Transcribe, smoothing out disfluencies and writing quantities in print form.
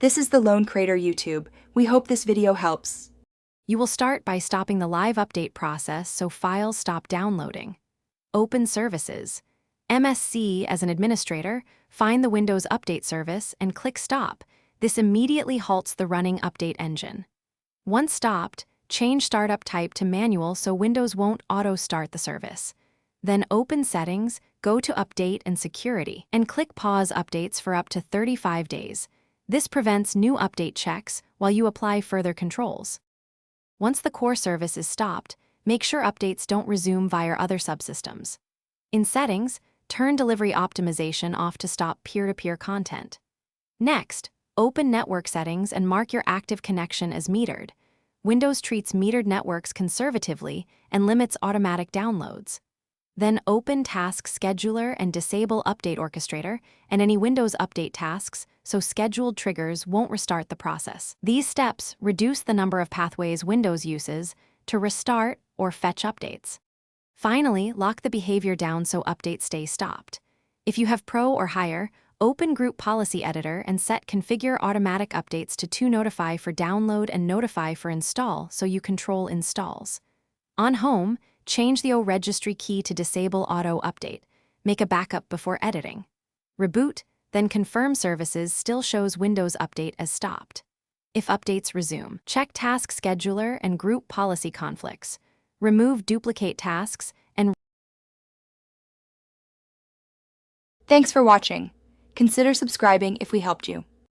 This is the Lone Crater YouTube. We hope this video helps. You will start by stopping the live update process so files stop downloading. Open Services. MSC as an administrator, find the Windows Update service and click Stop. This immediately halts the running update engine. Once stopped, change startup type to manual so Windows won't auto-start the service. Then open Settings, go to Update and Security, and click Pause updates for up to 35 days. This prevents new update checks while you apply further controls. Once the core service is stopped, make sure updates don't resume via other subsystems. In Settings, turn Delivery Optimization off to stop peer-to-peer content. Next, open Network Settings and mark your active connection as metered. Windows treats metered networks conservatively and limits automatic downloads. Then open Task Scheduler and disable Update Orchestrator and any Windows Update tasks so scheduled triggers won't restart the process. These steps reduce the number of pathways Windows uses to restart or fetch updates. Finally, lock the behavior down so updates stay stopped. If you have Pro or higher, open Group Policy Editor and set Configure Automatic Updates to Notify for download and Notify for install so you control installs. On Home, change the O registry key to disable auto update. Make a backup before editing. Reboot, then confirm services still shows Windows Update as stopped. If updates resume, check Task Scheduler and Group Policy conflicts. Remove duplicate tasks and Thanks for watching. Consider subscribing if we helped you.